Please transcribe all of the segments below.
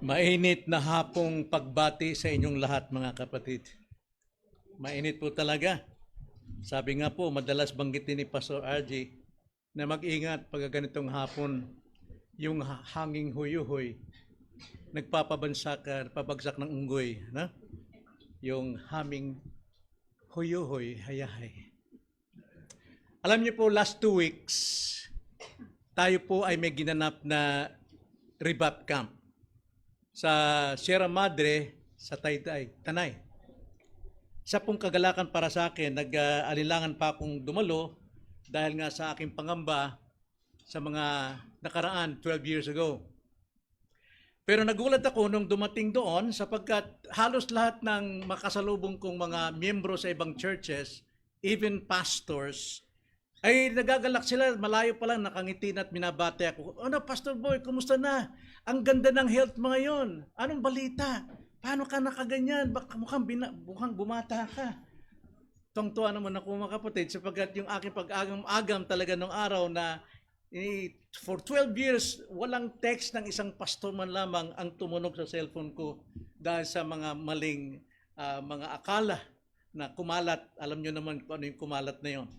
Mainit na hapong pagbati sa inyong lahat, mga kapatid. Mainit po talaga. Sabi nga po, madalas banggitin ni Pastor RJ na mag-ingat pag ganitong hapon, yung hanging huyuhoy, pabagsak ng unggoy, no? Yung haming huyuhoy, hayahay. Alam niyo po, last 2 weeks, tayo po ay may ginanap na rebat camp sa Sierra Madre, sa Taytay, Tanay. Isa pong kagalakan para sa akin, nag-alinlangan pa akong dumalo dahil nga sa aking pangamba sa mga nakaraan 12 years ago. Pero nagulat ako nung dumating doon sapagkat halos lahat ng makasalubong kong mga miyembro sa ibang churches, even pastors, ay nagagalak sila, malayo pa lang, nakangiti na at minabate ako. Ano, Pastor Boy, kumusta na? Ang ganda ng health mo ngayon. Anong balita? Paano ka nakaganyan? Baka mukhang bumata ka. Tuwang-tuwa naman ako, mga kapatid, sapagkat yung aking pag-agam-agam talaga nung araw na for 12 years, walang text ng isang pastor man lamang ang tumunog sa cellphone ko dahil sa mga maling mga akala na kumalat. Alam nyo naman kung ano yung kumalat na yon.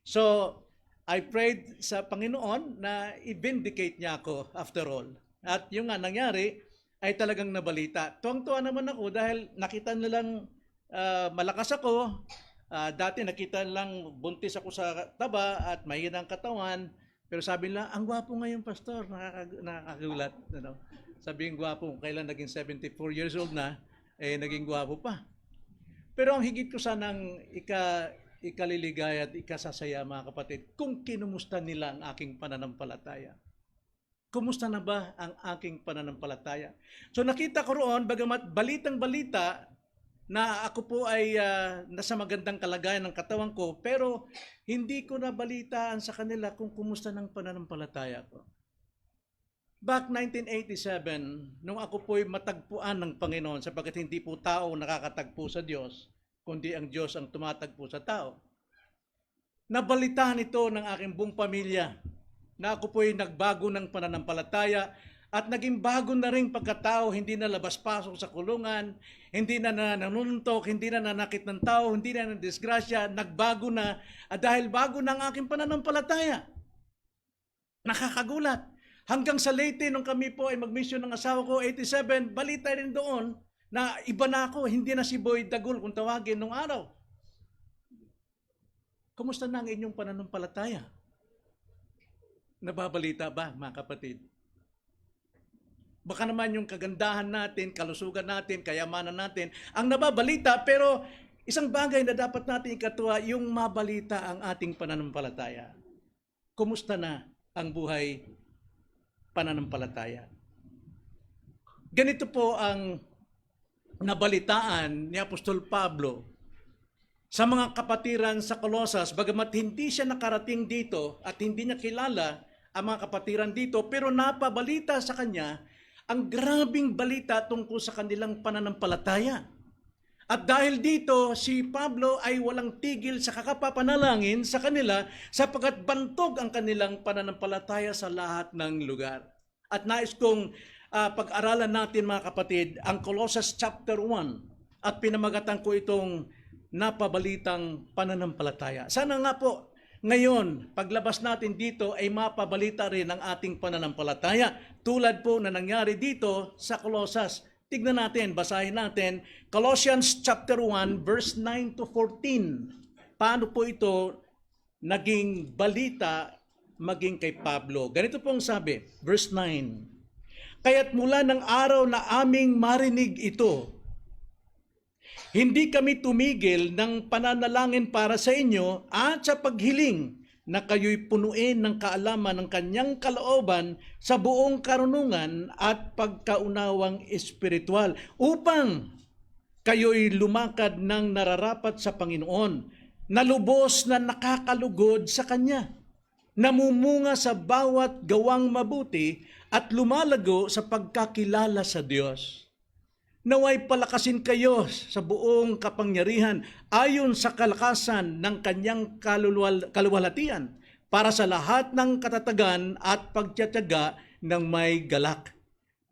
So, I prayed sa Panginoon na i-vindicate niya ako after all. At yung nga nangyari ay talagang nabalita. Tuwang-tuwa naman ako dahil nakita nilang malakas ako. Dati nakita nilang buntis ako sa taba at mahinang katawan. Pero sabi nila, ang gwapo ngayon, Pastor. Nakakagulat. Ano? Sabi yung gwapo, kailan naging 74 years old na, naging gwapo pa. Pero ang higit ko sanang ikaliligaya at ikasasaya, mga kapatid, kung kinumusta nila ang aking pananampalataya. Kumusta na ba ang aking pananampalataya? So nakita ko roon, bagamat balitang-balita na ako po ay nasa magandang kalagayan ng katawan ko, pero hindi ko nabalitaan sa kanila kung kumusta ng pananampalataya ko. Back 1987, nung ako po'y matagpuan ng Panginoon, sapagkat hindi po tao nakakatagpo sa Diyos, kundi ang Diyos ang tumatagpo sa tao. Nabalitaan ito ng aking buong pamilya na ako po'y nagbago ng pananampalataya at naging bago na rin pagkatao, hindi na labas-pasok sa kulungan, hindi na nanununtok, hindi na nanakit ng tao, hindi na nadisgrasya, nagbago na dahil bago na ang aking pananampalataya. Nakakagulat. Hanggang sa Leyte, nung kami po ay mag-mission ng asawa ko, 87, balita rin doon na iba na ako, hindi na si Boy Dagul kung tawagin nung araw. Kumusta na ang inyong pananampalataya? Nababalita ba, mga kapatid? Baka naman yung kagandahan natin, kalusugan natin, kayamanan natin, ang nababalita, pero isang bagay na dapat natin ikatuwa, yung mabalita ang ating pananampalataya. Kumusta na ang buhay pananampalataya? Ganito po ang nabalitaan ni Apostol Pablo sa mga kapatiran sa Colosas, bagamat hindi siya nakarating dito at hindi niya kilala ang mga kapatiran dito, pero napabalita sa kanya ang grabing balita tungkol sa kanilang pananampalataya. At dahil dito, si Pablo ay walang tigil sa kakapapanalangin sa kanila sapagkat bantog ang kanilang pananampalataya sa lahat ng lugar. At nais kong pag-aralan natin, mga kapatid, ang Colossus chapter 1 at pinamagatan ko itong napabalitang pananampalataya. Sana nga po, ngayon, paglabas natin dito ay mapabalita rin ang ating pananampalataya. Tulad po na nangyari dito sa Colossus. Tignan natin, basahin natin, Colossians chapter 1 verse 9 to 14. Paano po ito naging balita maging kay Pablo? Ganito pong sabi, verse 9. Kaya't mula ng araw na aming marinig ito, hindi kami tumigil ng pananalangin para sa inyo at sa paghiling na kayo'y punuin ng kaalaman ng kanyang kalooban sa buong karunungan at pagkaunawang espiritual upang kayo'y lumakad ng nararapat sa Panginoon, na lubos na nakakalugod sa Kanya, namumunga sa bawat gawang mabuti at lumalago sa pagkakilala sa Diyos. Naway palakasin kayo sa buong kapangyarihan ayon sa kalakasan ng kanyang kaluwalhatian para sa lahat ng katatagan at pagtiyatiyaga ng may galak.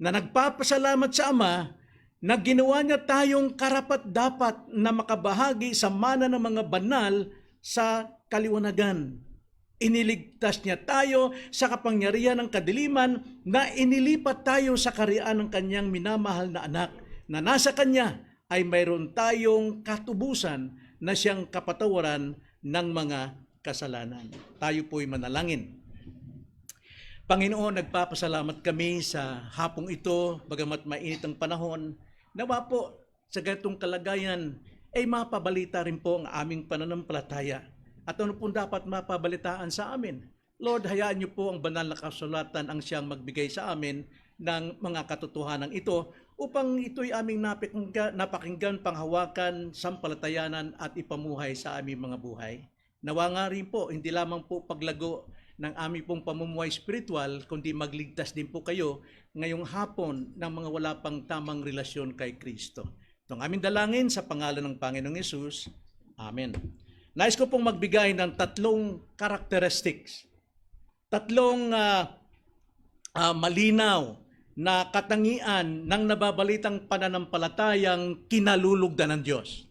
na nagpapasalamat sa Ama na ginawa niya tayong karapat-dapat na makabahagi sa mana ng mga banal sa kaliwanagan. Iniligtas niya tayo sa kapangyarihan ng kadiliman na inilipat tayo sa kariyan ng kanyang minamahal na anak, na nasa kanya ay mayroon tayong katubusan na siyang kapatawaran ng mga kasalanan. Tayo po'y manalangin. Panginoon, nagpapasalamat kami sa hapong ito, bagamat mainit ang panahon. Nawa po sa ganitong kalagayan ay mapabalita rin po ang aming pananampalataya. At ano pong dapat mapabalitaan sa amin? Lord, hayaan niyo po ang banal na kasulatan ang siyang magbigay sa amin ng mga katotohanan ito upang ito'y aming napakinggan, panghawakan, sampalatayanan at ipamuhay sa aming mga buhay. Nawa nga rin po, hindi lamang po paglago ng aming pong pamumuhay spiritual, kundi magligtas din po kayo ngayong hapon ng mga wala pang tamang relasyon kay Kristo. Itong aming dalangin sa pangalan ng Panginoong Hesus. Amen. Nais ko pong magbigay ng tatlong characteristics, tatlong malinaw na katangian ng nababalitang pananampalatayang kinalulugdan ng Diyos.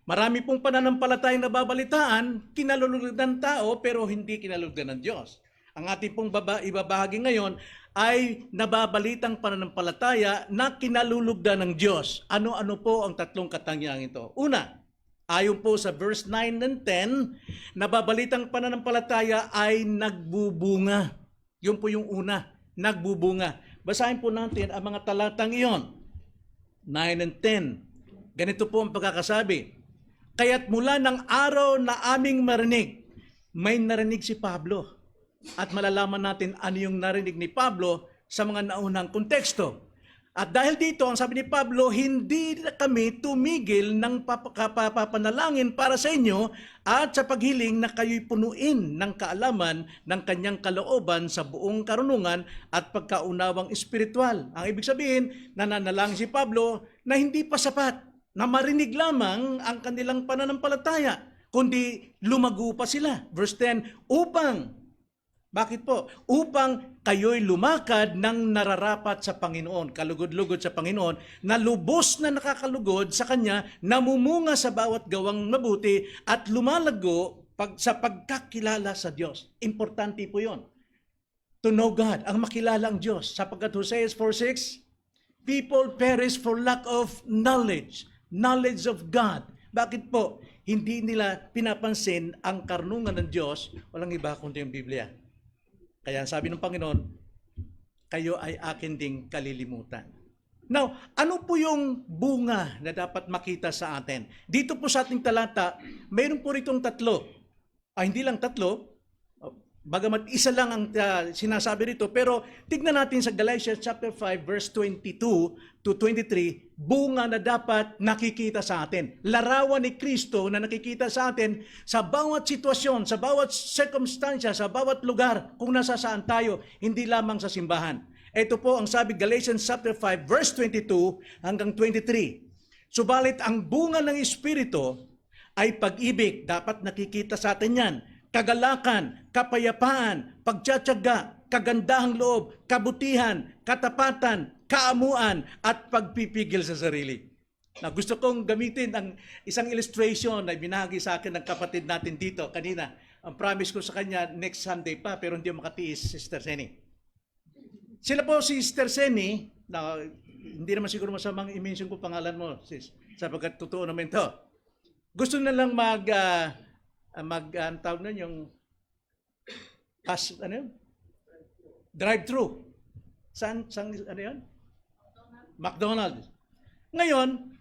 Marami pong pananampalatayang nababalitaan, kinalulugdan ng tao pero hindi kinalulugdan ng Diyos. Ang ating pong ibabahagi ngayon ay nababalitang pananampalataya na kinalulugdan ng Diyos. Ano-ano po ang tatlong katangian ito? Una, ayon po sa verse 9 and 10, nababalitang pananampalataya ay nagbubunga. Yun po yung una, nagbubunga. Basahin po natin ang mga talatang iyon, 9 and 10. Ganito po ang pagkakasabi. Kaya't mula ng araw na aming marinig, may narinig si Pablo. At malalaman natin ano yung narinig ni Pablo sa mga naunang konteksto. At dahil dito, ang sabi ni Pablo, hindi na kami tumigil ng papanalangin para sa inyo at sa paghiling na kayo'y punuin ng kaalaman ng kanyang kalooban sa buong karunungan at pagkaunawang espiritual. Ang ibig sabihin, nananalangin si Pablo na hindi pa sapat na marinig lamang ang kanilang pananampalataya, kundi lumago pa sila. Verse 10, bakit po? Upang kayo'y lumakad ng nararapat sa Panginoon, kalugod-lugod sa Panginoon, na lubos na nakakalugod sa Kanya, namumunga sa bawat gawang mabuti at lumalago sa pagkakilala sa Diyos. Importante po yon. To know God, ang makilala ang Diyos. Sapagkat Hosea 4:6, people perish for lack of knowledge of God. Bakit po? Hindi nila pinapansin ang karunungan ng Diyos, walang iba kundi yung Biblia. Kaya sabi ng Panginoon, kayo ay akin ding kalilimutan. Now, ano po yung bunga na dapat makita sa atin? Dito po sa ating talata, mayroon po ritong tatlo. Hindi lang tatlo, bagamat isa lang ang sinasabi rito, pero tignan natin sa Galatians chapter 5 verse 22 to 23, bunga na dapat nakikita sa atin. Larawan ni Kristo na nakikita sa atin sa bawat sitwasyon, sa bawat circumstansya, sa bawat lugar kung nasa saan tayo, hindi lamang sa simbahan. Ito po ang sabi Galatians chapter 5 verse 22 hanggang 23. Subalit ang bunga ng Espiritu ay pag-ibig, dapat nakikita sa atin yan. Kagalakan, kapayapaan, pagtsatsaga, kagandahang loob, kabutihan, katapatan, kaamuan, at pagpipigil sa sarili. Na gusto kong gamitin ang isang illustration na binahagi sa akin ng kapatid natin dito kanina. Ang promise ko sa kanya, next Sunday pa, pero hindi makatiis, Sister Seni. Sila po si Sister Seni, na hindi naman siguro masamang i-mention ko pangalan mo, sis, sapagkat totoo naman ito. Gusto na lang tawag na yung drive-thru. Saan ano yun? McDonald's. Ngayon,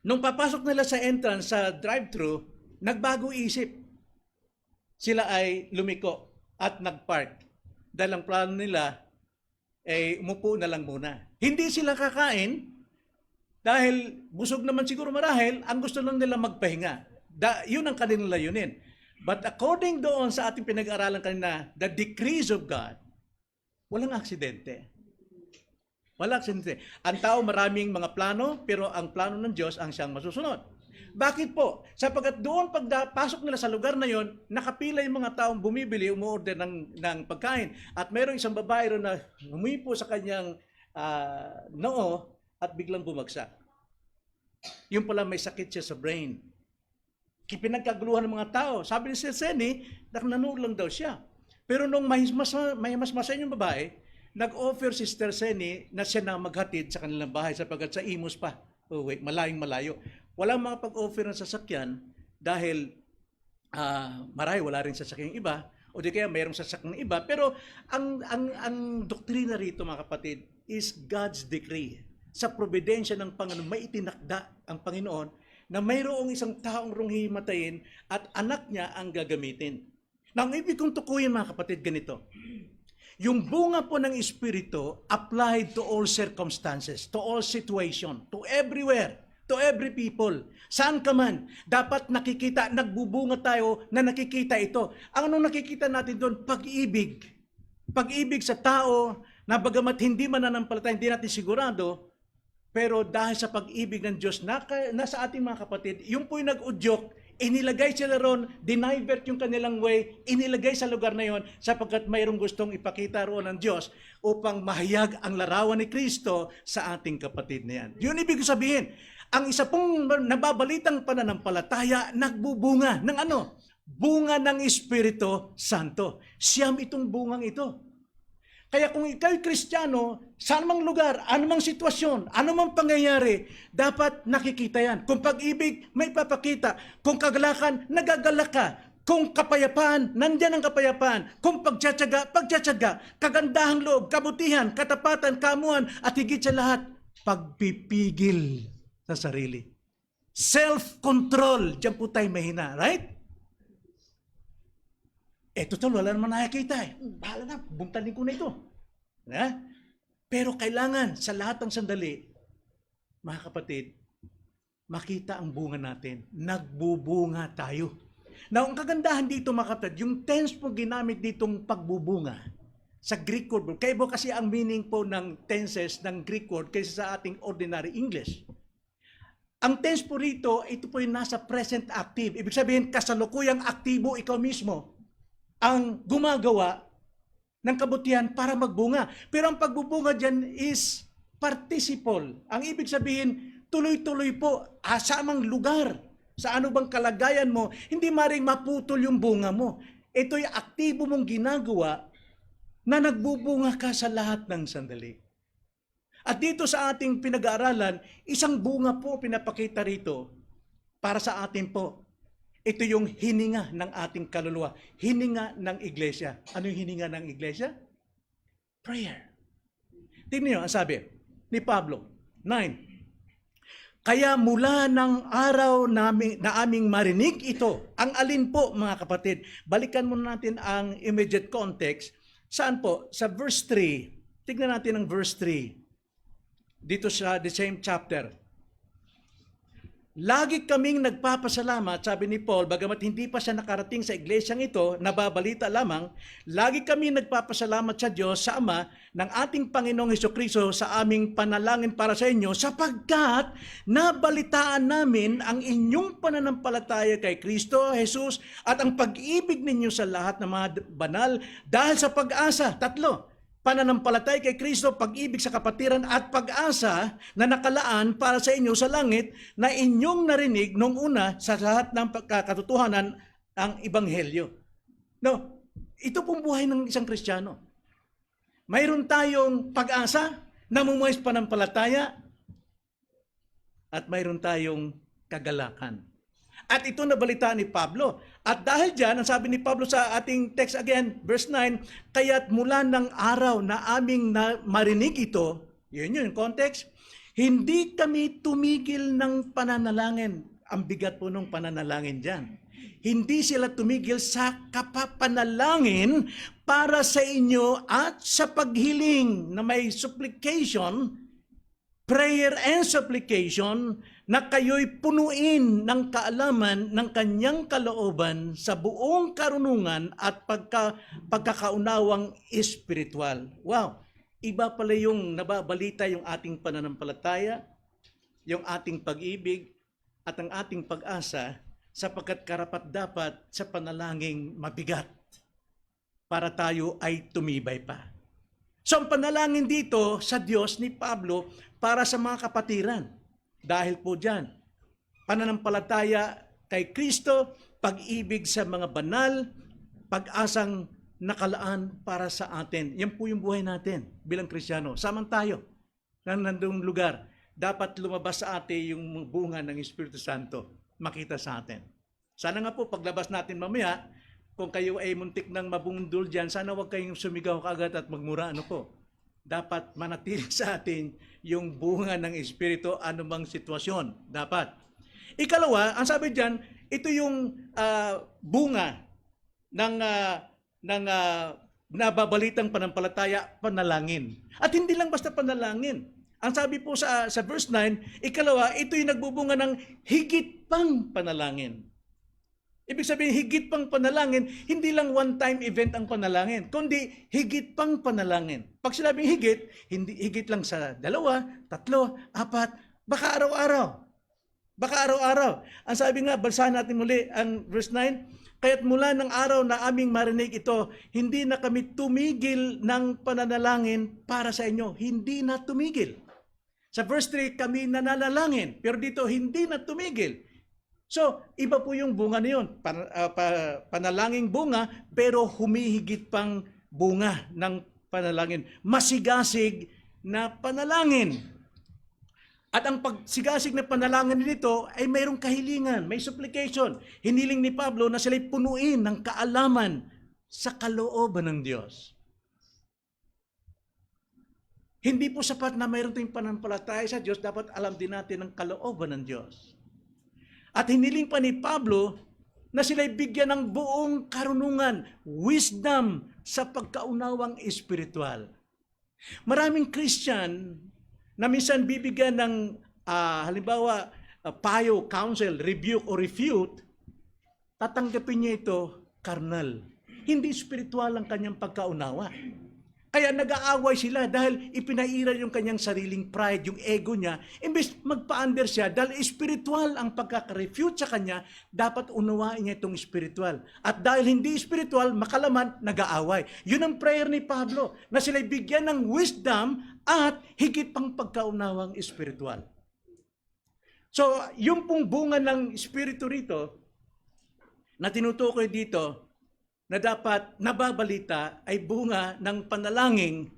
nung papasok nila sa entrance sa drive-thru, nagbago isip. Sila ay lumiko at nagpark. Dahil ang plano nila ay umupo na lang muna. Hindi sila kakain dahil busog naman siguro marahil, ang gusto lang nila magpahinga. Yun ang kanilang layunin. But according doon sa ating pinag-aralan kanina, the decrees of God, walang aksidente. Walang aksidente. Ang tao maraming mga plano, pero ang plano ng Diyos ang siyang masusunod. Bakit po? Sapagkat doon pagpasok nila sa lugar na yon, nakapila yung mga taong bumibili, umuorder ng pagkain. At mayroong isang babae ron na humipo sa kanyang noo at biglang bumagsak. Yung pala may sakit siya sa brain. Pinagkaguluhan ng mga tao. Sabi ni Sir Seni, nanood lang daw siya. Pero nung may mas masayin yung babae, nag-offer si Sister Seni na siya na maghatid sa kanilang bahay sapagkat sa Imus pa. Oh, wait, malayong malayo. Walang mga pag-offer ng sasakyan dahil marami wala rin sasakyang iba o di kaya mayroong sasakyang iba. Pero ang doktrina rito mga kapatid is God's decree. Sa providensya ng Panginoon, may itinakda ang Panginoon na mayroong isang taong rong hihimatayin at anak niya ang gagamitin. Now, ang ibig kong tukuyin mga kapatid, ganito. Yung bunga po ng Espiritu applied to all circumstances, to all situation, to everywhere, to every people. Saan ka man, dapat nakikita, nagbubunga tayo na nakikita ito. Ang anong nakikita natin doon? Pag-ibig. Pag-ibig sa tao na bagamat hindi mananampalataya, hindi natin sigurado, pero dahil sa pag-ibig ng Diyos na sa ating mga kapatid, yung po yung nag-udyok, inilagay sila ron, dinivert yung kanilang way, inilagay sa lugar na yon sapagkat mayroong gustong ipakita roon ng Diyos upang mahayag ang larawan ni Kristo sa ating kapatid na yan. Yun ibig sabihin, ang isa pong nababalitang pananampalataya, nagbubunga ng ano? Bunga ng Espiritu Santo. Siyam itong bungang ito. Kaya kung ikaw'y Kristiyano, sa anumang lugar, anumang sitwasyon, anumang pangyayari, dapat nakikita yan. Kung pag-ibig, may papakita. Kung kagalakan, nagagalak ka. Kung kapayapaan, nandyan ang kapayapaan. Kung pagtsatsaga. Kagandahang loob, kabutihan, katapatan, kamuhan, at higit sa lahat, pagpipigil sa sarili. Self-control. Diyan po tayo mahina, right? Total, wala naman nakikita eh. Bahala na, buntalin ko na ito. Na? Pero kailangan sa lahat ng sandali, mga kapatid, makita ang bunga natin. Nagbubunga tayo. Now, ang kagandahan dito mga kapatid, yung tense po ginamit ditong pagbubunga sa Greek word. Kaya po kasi ang meaning po ng tenses ng Greek word kaysa sa ating ordinary English. Ang tense po rito, ito po yung nasa present active. Ibig sabihin, kasalukuyang aktibo ikaw mismo ang gumagawa ng kabutihan para magbunga. Pero ang pagbubunga dyan is participle. Ang ibig sabihin, tuloy-tuloy po, sa amang lugar, sa ano bang kalagayan mo, hindi maring maputol yung bunga mo. Ito'y aktibo mong ginagawa na nagbubunga ka sa lahat ng sandali. At dito sa ating pinag-aaralan, isang bunga po pinapakita rito para sa atin po. Ito yung hininga ng ating kaluluwa. Hininga ng iglesia. Ano yung hininga ng iglesia? Prayer. Tingnan niyo, ang sabi ni Pablo, 9. Kaya mula ng araw na aming marinig ito, ang alin po mga kapatid, balikan muna natin ang immediate context. Saan po? Sa verse 3. Tignan natin ang verse 3. Dito sa the same chapter. Lagi kaming nagpapasalamat, sabi ni Paul, bagamat hindi pa siya nakarating sa iglesyang ito, nababalita lamang, lagi kaming nagpapasalamat sa Diyos, sa Ama, ng ating Panginoong Hesukristo sa aming panalangin para sa inyo, sapagkat nabalitaan namin ang inyong pananampalataya kay Kristo, Jesus, at ang pag-ibig ninyo sa lahat ng mga banal dahil sa pag-asa. 3. Pananampalatay kay Kristo, pag-ibig sa kapatiran at pag-asa na nakalaan para sa inyo sa langit na inyong narinig noong una sa lahat ng katotohanan ang Ebanghelyo. No, ito pong buhay ng isang Kristiyano. Mayroon tayong pag-asa, namumuhay sa pananampalataya, at mayroon tayong kagalakan. At ito nabalita ni Pablo. At dahil dyan, ang sabi ni Pablo sa ating text again, verse 9, kaya't mula ng araw na aming marinig ito, yun yung context, hindi kami tumigil ng pananalangin. Ang bigat po ng pananalangin dyan. Hindi sila tumigil sa kapapanalangin para sa inyo at sa paghiling na may supplication, prayer and supplication, na kayo'y punuin ng kaalaman ng kanyang kalooban sa buong karunungan at pagkakaunawang espiritual. Wow! Iba pala yung nababalita yung ating pananampalataya, yung ating pag-ibig, at ang ating pag-asa sapagkat karapat-dapat sa panalangin mabigat para tayo ay tumibay pa. So ang panalangin dito sa Diyos ni Pablo para sa mga kapatiran. Dahil po dyan, pananampalataya kay Kristo, pag-ibig sa mga banal, pag-asang nakalaan para sa atin. Yan po yung buhay natin bilang Kristiyano. Samang tayo na nandung lugar. Dapat lumabas sa atin yung bunga ng Espiritu Santo. Makita sa atin. Sana nga po paglabas natin mamaya, kung kayo ay muntik ng mabundol dyan, sana huwag kayong sumigaw kaagad at magmura. Ano po? Dapat manatili sa atin yung bunga ng Espiritu anumang sitwasyon. Dapat. Ikalawa, ang sabi dyan, ito yung bunga ng nababalitang panampalataya, panalangin. At hindi lang basta panalangin. Ang sabi po sa verse 9, ikalawa, ito yung nagbubunga ng higit pang panalangin. Ibig sabihin, higit pang panalangin, hindi lang one-time event ang panalangin, kundi higit pang panalangin. Pag sinabing higit, hindi higit lang sa 2, 3, 4, baka araw-araw. Baka araw-araw. Ang sabi nga, basahin natin muli ang verse 9, kaya't mula ng araw na aming marinig ito, hindi na kami tumigil ng pananalangin para sa inyo. Hindi na tumigil. Sa verse 3, kami nananalangin. Pero dito, hindi na tumigil. So, iba po yung bunga na yun. Panalangin bunga, pero humihigit pang bunga ng panalangin. Masigasig na panalangin. At ang pagsigasig na panalangin nito ay mayroong kahilingan, may supplication. Hiniling ni Pablo na sila'y punuin ng kaalaman sa kalooban ng Diyos. Hindi po sapat na mayroon tayong pananampalataya sa Diyos, dapat alam din natin ang kalooban ng Diyos. At hiniling pa ni Pablo na sila'y bigyan ng buong karunungan, wisdom sa pagkaunawang espiritual. Maraming Christian na minsan bibigyan ng halimbawa payo, counsel, rebuke o refute, tatanggapin niya ito carnal. Hindi spiritual ang kanyang pagkaunawa. Kaya nag-aaway sila dahil ipinairal yung kanyang sariling pride, yung ego niya. Imbes magpa-under siya dahil spiritual ang pagkaka-refute sa kanya, dapat unawain niya itong spiritual. At dahil hindi spiritual, makalaman, nag-aaway. Yun ang prayer ni Pablo, na sila'y bigyan ng wisdom at higit pang pagkaunawang spiritual. So, yung pong bunga ng spirito rito, na tinutukoy dito, na dapat nababalita ay bunga ng panalangin,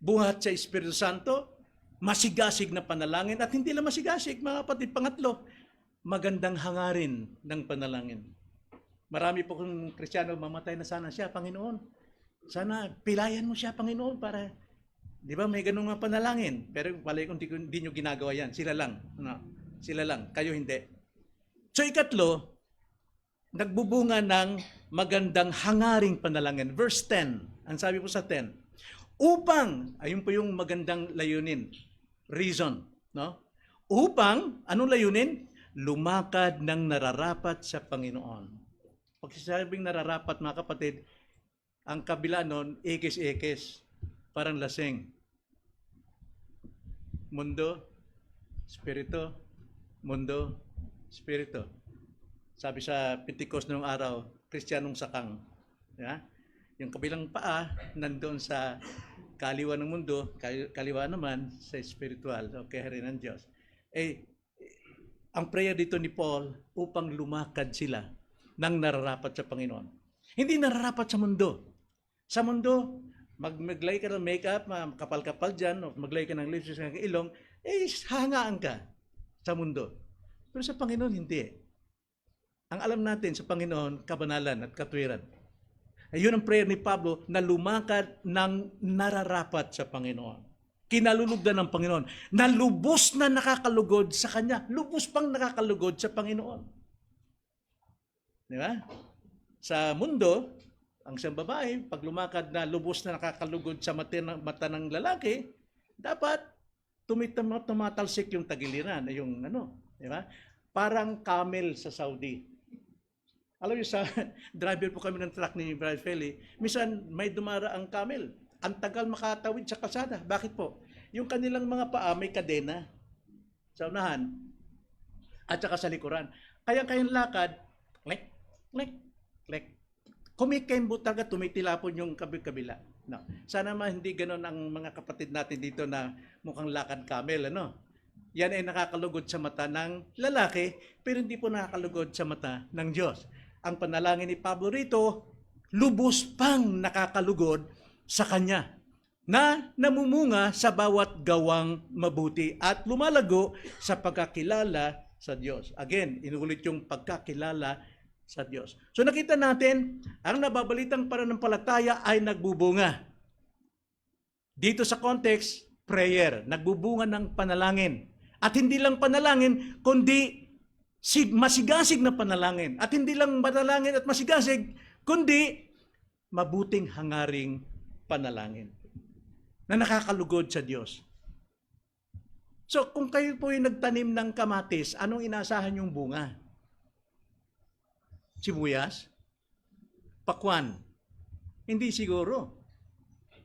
buhat sa Espiritu Santo, masigasig na panalangin, at hindi lang masigasig, mga kapatid, pangatlo, magandang hangarin ng panalangin. Marami po kung Kristiyano, mamatay na sana siya, Panginoon. Sana pilayan mo siya, Panginoon, para, di ba, may ganung mga panalangin. Pero palay kung hindi nyo ginagawa yan, sila lang. No? Sila lang, kayo hindi. So, ikatlo, nagbubunga ng magandang hangaring panalangin. Verse 10, ang sabi po sa 10, upang, ayun po yung magandang layunin, reason, no? Upang, anong layunin? Lumakad ng nararapat sa Panginoon. Pag sinabing nararapat, mga kapatid, ang kabila nun, ekis-ekis, parang lasing. Mundo, spirito, mundo, spirito. Sabi sa Pentecost noong araw, Kristiyanong sakang. Yeah? Yung kabilang paa, nandoon sa kaliwa ng mundo, kaliwa naman sa spiritual, o kaharian ng Diyos. Ang prayer dito ni Paul, upang lumakad sila ng nararapat sa Panginoon. Hindi nararapat sa mundo. Sa mundo, maglay ka ng makeup, kapal-kapal dyan, o maglay ka ng lipstick ng ilong, hangaan ka sa mundo. Pero sa Panginoon, hindi. Ang alam natin sa Panginoon, kabanalan at katwiran. Ayun ang prayer ni Pablo na lumakad ng nararapat sa Panginoon. Kinalulugdan ng Panginoon na lubos na nakakalugod sa Kanya. Lubos pang nakakalugod sa Panginoon. Di ba? Sa mundo, ang isang babae, pag lumakad na lubos na nakakalugod sa mata ng lalaki, dapat tumatalsik yung tagiliran, yung di ba? Parang camel sa Saudi. Alam niyo, sa driver po kami ng truck ni Brad Feli, minsan may dumara ang camel. Ang tagal makatawid sa kalsada. Bakit po? Yung kanilang mga paa may kadena sa unahan at saka sa likuran. Kaya kayong lakad, click, click, click, Kumikembo talaga, tumitilapon yung kabila. No. Sana hindi ganoon ang mga kapatid natin dito na mukhang lakad camel, ano? Yan ay nakakalugod sa mata ng lalaki, pero hindi po nakakalugod sa mata ng Diyos. Ang panalangin ni Pablo rito, lubos pang nakakalugod sa kanya, na namumunga sa bawat gawang mabuti at lumalago sa pagkakilala sa Diyos. Again, inuulit yung pagkakilala sa Diyos. So nakita natin, ang nababalitang pananampalataya ay nagbubunga. Dito sa context, prayer, nagbubunga ng panalangin. At hindi lang panalangin, kundi masigasig na panalangin. At hindi lang panalangin at masigasig, kundi mabuting hangaring panalangin na nakakalugod sa Diyos. So kung kayo po yung nagtanim ng kamatis, anong inasahan yung bunga? Sibuyas? Pakwan? Hindi siguro.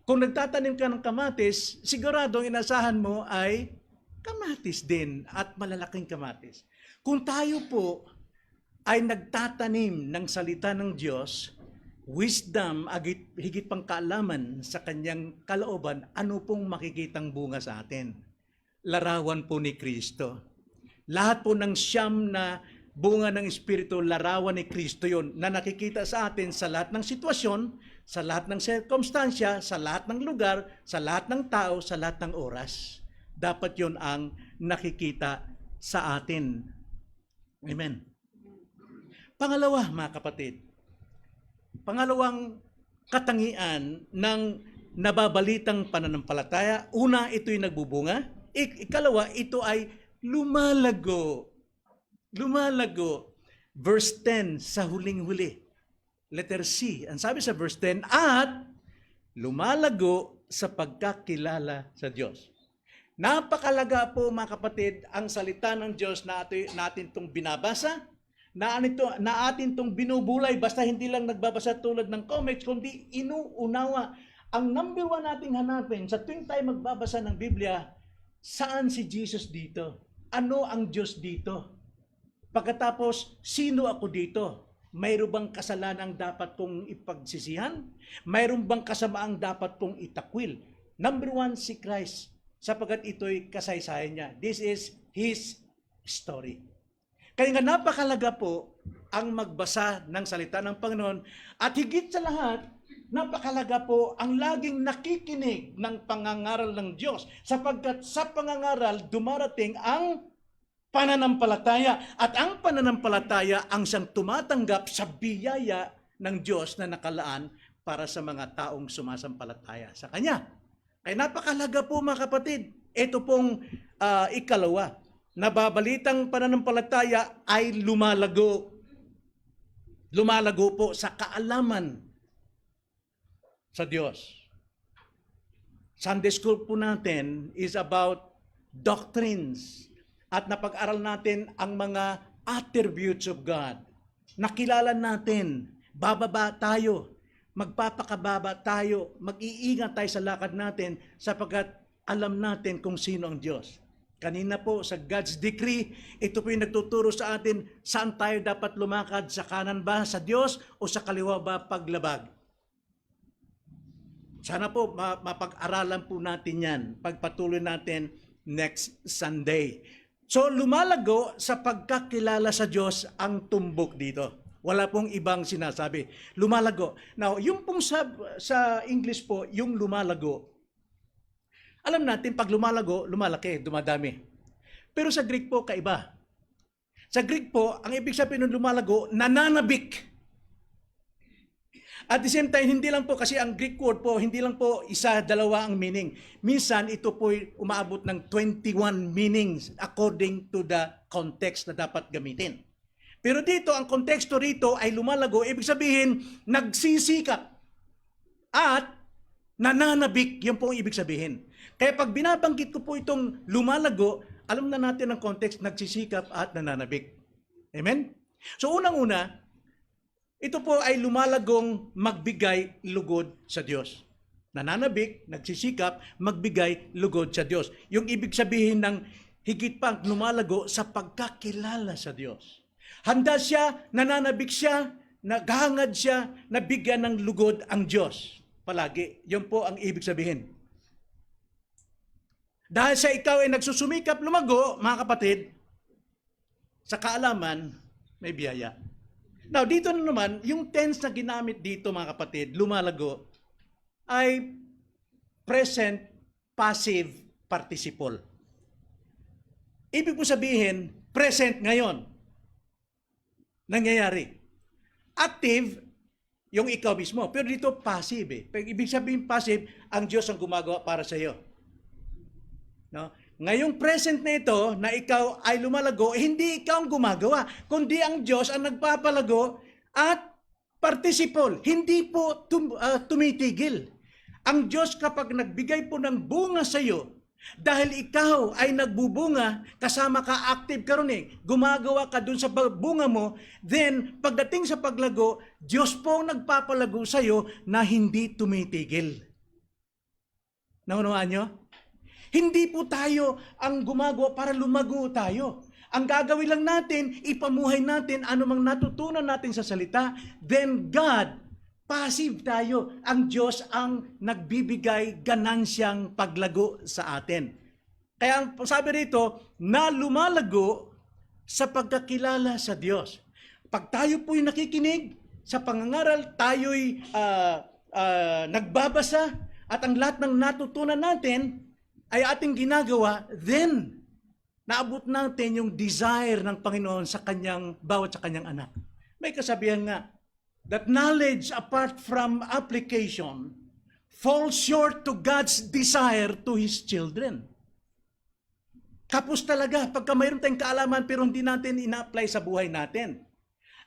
Kung nagtatanim ka ng kamatis, sigurado ang inasahan mo ay kamatis din at malalaking kamatis. Kung tayo po ay nagtatanim ng salita ng Diyos, wisdom, higit pang kaalaman sa kanyang kalooban, ano pong makikitang bunga sa atin? Larawan po ni Kristo. Lahat po ng siyam na bunga ng Espiritu, larawan ni Kristo yon na nakikita sa atin sa lahat ng sitwasyon, sa lahat ng sirkumstansya, sa lahat ng lugar, sa lahat ng tao, sa lahat ng oras. Dapat yon ang nakikita sa atin. Amen. Pangalawa, mga kapatid, pangalawang katangian ng nababalitang pananampalataya, una, ito'y nagbubunga. Ikalawa, ito ay lumalago. Lumalago. Verse 10 sa huling-huli. Letter C. Ang sabi sa verse 10, at lumalago sa pagkakilala sa Diyos. Napakalaga po, mga kapatid, ang salita ng Diyos na natin itong binabasa, na atin itong binubulay, basta hindi lang nagbabasa tulad ng comics, kundi inuunawa. Ang number one nating hanapin sa tuwing tayo magbabasa ng Biblia, saan si Jesus dito? Ano ang Diyos dito? Pagkatapos, sino ako dito? Mayroon bang kasalanan dapat kong ipagsisihan? Mayroon bang kasamaang dapat kong itakwil? Number one, si Christ. Sapagat ito'y kasaysayan niya. This is His story. Kaya nga napakalaga po ang magbasa ng salita ng Panginoon at higit sa lahat, napakalaga po ang laging nakikinig ng pangangaral ng Diyos sapagkat sa pangangaral dumarating ang pananampalataya at ang pananampalataya ang siyang tumatanggap sa biyaya ng Diyos na nakalaan para sa mga taong sumasampalataya sa Kanya. Kaya napakalaga po, mga kapatid. Ito pong ikalawa. Nababalitang pananampalataya ay lumalago. Lumalago po sa kaalaman sa Diyos. Sunday school po natin is about doctrines. At napag-aral natin ang mga attributes of God. Nakilala natin, bababa tayo, magpapakababa tayo, mag-iingat tayo sa lakad natin sapagkat alam natin kung sino ang Diyos. Kanina po sa God's decree, ito po yung nagtuturo sa atin saan tayo dapat lumakad, sa kanan ba sa Diyos o sa kaliwa ba paglabag. Sana po mapag-aralan po natin yan, pagpatuloy natin next Sunday. So lumalago sa pagkakilala sa Diyos ang tumbok dito. Wala pong ibang sinasabi. Lumalago. Now, yung pong sa English po, yung lumalago, alam natin, pag lumalago, lumalaki, dumadami. Pero sa Greek po, kaiba. Sa Greek po, ang ibig sabihin ng lumalago, nananabik. At the same time, hindi lang po, kasi ang Greek word po, hindi lang po isa, dalawa ang meaning. Minsan, ito po umaabot ng 21 meanings according to the context na dapat gamitin. Pero dito, ang konteksto rito ay lumalago, ibig sabihin, nagsisikap at nananabik, yun po ang ibig sabihin. Kaya pag binabanggit ko po itong lumalago, alam na natin ang context, nagsisikap at nananabik. Amen? So unang-una, ito po ay lumalagong magbigay lugod sa Diyos. Nananabik, nagsisikap, magbigay lugod sa Diyos. Yung ibig sabihin ng higit pang lumalago sa pagkakilala sa Diyos. Handa siya, nananabik siya naghangad siya na bigyan ng lugod ang Diyos. Palagi. Yun po ang ibig sabihin. Dahil sa ikaw ay nagsusumikap lumago, mga kapatid, sa kaalaman, may biyaya. Now, dito na naman, yung tense na ginamit dito, mga kapatid, lumalago, ay present passive participle. Ibig po sabihin, present ngayon. Nangyayari. Active, yung ikaw mismo. Pero dito, passive eh. Ibig sabihin passive, ang Diyos ang gumagawa para sa iyo. No? Ngayong present na ito, na ikaw ay lumalago, hindi ikaw ang gumagawa, kundi ang Diyos ang nagpapalago at participle. Hindi po tumitigil. Ang Diyos kapag nagbigay po ng bunga sa iyo, dahil ikaw ay nagbubunga, kasama ka, active ka ron eh, gumagawa ka dun sa bunga mo, then pagdating sa paglago, Diyos po ang nagpapalago sa iyo na hindi tumitigil. Naunawaan nyo? Hindi po tayo ang gumagawa para lumago tayo. Ang gagawin lang natin, ipamuhay natin anumang natutunan natin sa salita, then God, passive tayo. Ang Diyos ang nagbibigay ganansyang paglago sa atin. Kaya sabi rito, na lumalago sa pagkakilala sa Diyos. Pag tayo po'y nakikinig sa pangangaral, tayo'y nagbabasa, at ang lahat ng natutunan natin ay ating ginagawa, then naabot natin yung desire ng Panginoon sa bawat sa kanyang anak. May kasabihan nga, that knowledge apart from application falls short to God's desire to His children. Kapos talaga pagka mayroon tayong kaalaman pero hindi natin ina-apply sa buhay natin.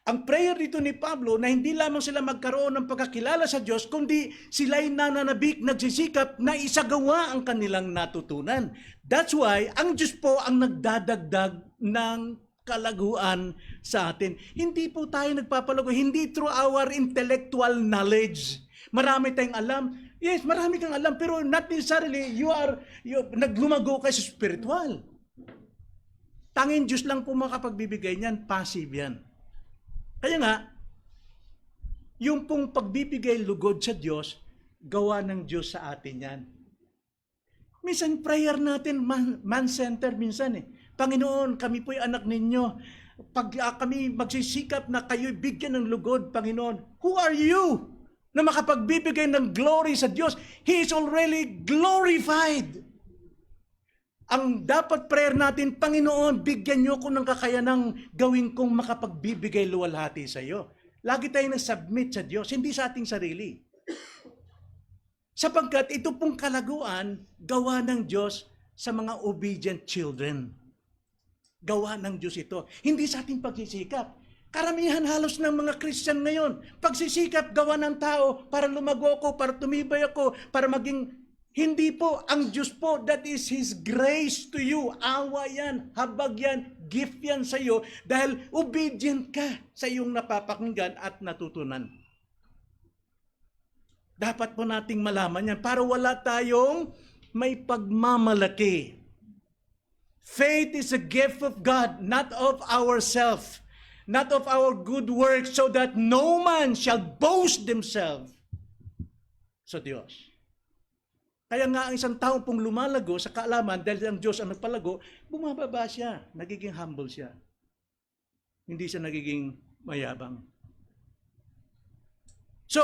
Ang prayer dito ni Pablo na hindi lamang sila magkaroon ng pagkakilala sa Diyos, kundi sila'y nananabik, nagsisikap na isagawa ang kanilang natutunan. That's why ang Diyos po ang nagdadagdag ng kalaguan sa atin. Hindi po tayo nagpapalago, hindi through our intellectual knowledge. Marami tayong alam. Yes, marami kang alam, pero not necessarily you naglumago kayo sa spiritual. Tanging Diyos lang po makapagbibigay niyan, passive yan. Kaya nga, yung pong pagbibigay lugod sa Diyos, gawa ng Diyos sa atin yan. Minsan prayer natin, man-centered minsan eh. Panginoon, kami po'y anak ninyo. Pag kami magsisikap na kayo'y bigyan ng lugod, Panginoon, who are you na makapagbibigay ng glory sa Diyos? He is already glorified. Ang dapat prayer natin, Panginoon, bigyan niyo ko ng kakayanang gawin kong makapagbibigay luwalhati sa iyo. Lagi tayong nag-submit sa Diyos, hindi sa ating sarili. Sapagkat ito pong kalaguan, gawa ng Diyos sa mga obedient children. Gawa ng Diyos ito. Hindi sa ating pagsisikap. Karamihan halos ng mga Christian ngayon, pagsisikap gawa ng tao para lumago ako, para tumibay ako, para maging... Hindi po, ang Diyos po, that is His grace to you. Awa yan, habag yan, gift yan sa iyo dahil obedient ka sa iyong napapakinggan at natutunan. Dapat po nating malaman yan para wala tayong may pagmamalaki. Faith is a gift of God, not of ourselves, not of our good works, so that no man shall boast themselves sa Diyos. Kaya nga ang isang tao pong lumalago sa kaalaman dahil ang Diyos ang nagpalago, bumababa siya, nagiging humble siya. Hindi siya nagiging mayabang. So,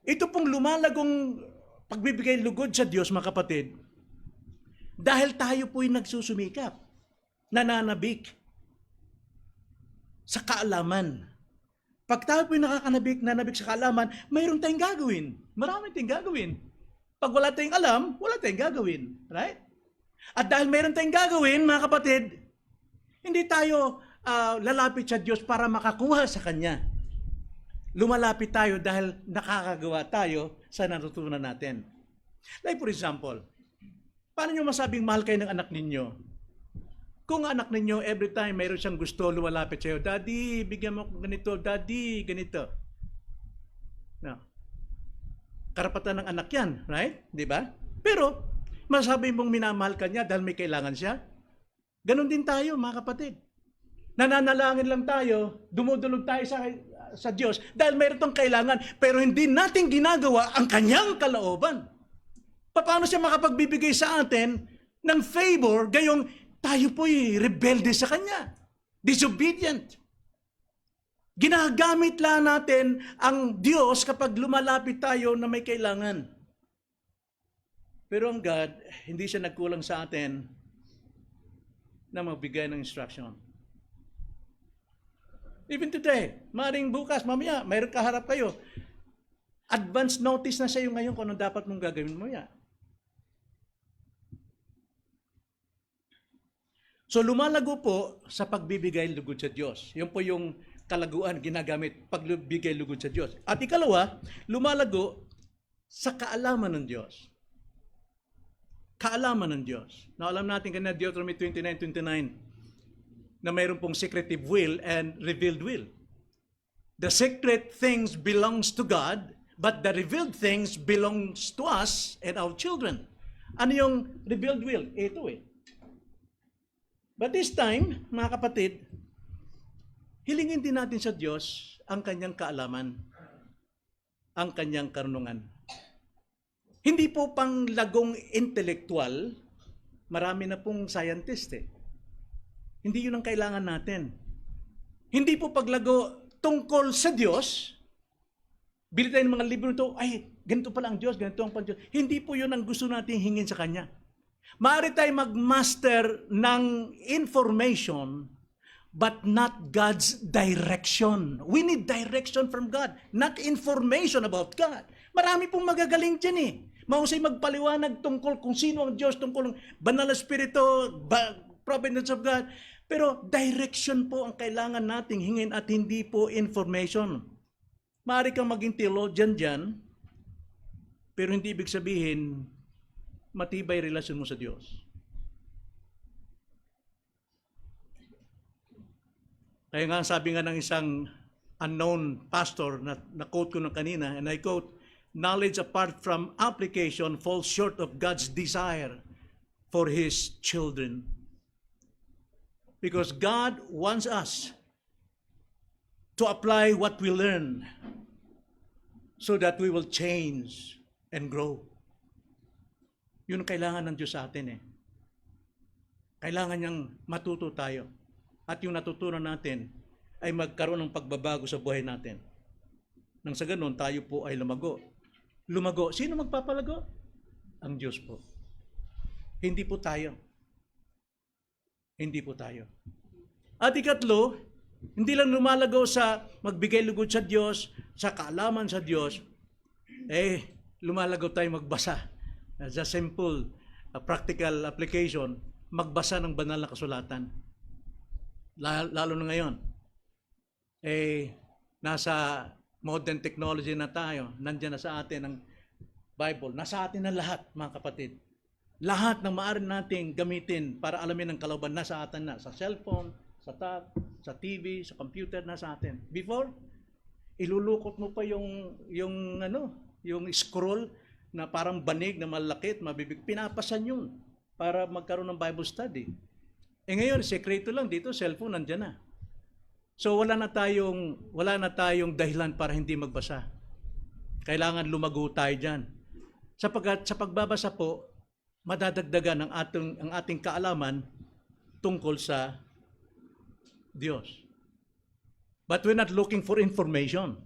ito pong lumalagong pagbibigay lugod sa Diyos, mga kapatid, dahil tayo po'y nagsusumikap, nananabik sa kaalaman. Pag tayo po'y nananabik sa kaalaman, mayroon tayong gagawin. Marami tayong gagawin. Pag wala tayong alam, wala tayong gagawin. Right? At dahil mayroon tayong gagawin, mga kapatid, hindi tayo lalapit sa Diyos para makakuha sa Kanya. Lumalapit tayo dahil nakakagawa tayo sa natutunan natin. Like for example, paano nyo masabing mahal kayo ng anak ninyo? Kung anak ninyo, every time mayroon siyang gusto, lumalapit sa'yo, Daddy, bigyan mo ko ganito, Daddy, ganito. No. Karapatan ng anak yan, right? Di ba? Pero, masabi mong minamahal ka niya dahil may kailangan siya. Ganon din tayo, mga kapatid. Nananalangin lang tayo, dumudulog tayo sa Diyos dahil mayroon itong kailangan, pero hindi natin ginagawa ang kanyang kalooban. Paano siya makapagbibigay sa atin ng favor gayong tayo po'y rebelde sa kanya, disobedient? Ginagamit lang natin ang Diyos kapag lumalapit tayo na may kailangan. Pero ang God, hindi siya nagkulang sa atin na magbigay ng instruction. Even today, maring bukas, mamaya, mayroon kaharap kayo. Advance notice na sa iyo ngayon kung ano dapat mong gagawin mo yan. So lumalago po sa pagbibigay lugod sa Diyos. Yun po yung kalaguan ginagamit pagbibigay lugod sa Diyos. At ikalawa, lumalago sa kaalaman ng Diyos. Kaalaman ng Diyos. Na alam natin kanina Deuteronomy 29:29 na mayroon pong secretive will and revealed will. The secret things belongs to God, but the revealed things belongs to us and our children. Ano yung revealed will? Ito eh. But this time, mga kapatid, hilingin din natin sa Diyos ang kanyang kaalaman, ang kanyang karunungan. Hindi po pang lagong intelektual, marami na pong scientist eh. Hindi yun ang kailangan natin. Hindi po paglago tungkol sa Diyos, bili tayo ng mga libro ito, ay, ganito pala ang Diyos, ganito ang Diyos. Hindi po yun ang gusto natin hingin sa Kanya. Maaari tayo mag-master ng information, but not God's direction. We need direction from God, not information about God. Marami pong magagaling dyan eh. Mahusay magpaliwanag tungkol kung sino ang Diyos, tungkol banal na spirito, providence of God. Pero direction po ang kailangan nating hingin at hindi po information. Maaari kang maging theologian dyan, pero hindi ibig sabihin matibay relasyon mo sa Diyos. Kaya nga sabi nga ng isang unknown pastor na quote ko na kanina, and I quote, knowledge apart from application falls short of God's desire for His children. Because God wants us to apply what we learn so that we will change and grow. Yun ang kailangan ng Diyos sa atin eh. Kailangan niyang matuto tayo. At yung natutunan natin ay magkaroon ng pagbabago sa buhay natin. Nang sa ganun, tayo po ay lumago. Lumago. Sino magpapalago? Ang Diyos po. Hindi po tayo. Hindi po tayo. At ikatlo, hindi lang lumalago sa magbigay lugod sa Diyos, sa kaalaman sa Diyos, lumalago tayo magbasa. As a simple, practical application, magbasa ng banal na kasulatan. Lalo na ngayon. Nasa modern technology na tayo, nandiyan na sa atin ang Bible. Nasa atin na lahat, mga kapatid. Lahat ng maaari nating gamitin para alamin ang kalooban nasa atin na. Sa cellphone, sa tab, sa TV, sa computer, nasa atin. Before, ilulukot mo pa yung scroll na parang banig na malaki at mabibig. Pinapasan yun para magkaroon ng Bible study. Ngayon, sekreto lang dito, cellphone, nandyan na. So wala na tayong dahilan para hindi magbasa. Kailangan lumago tayo diyan. Sapagkat sa pagbabasa po, madadagdagan ang ating kaalaman tungkol sa Diyos. But we're not looking for information.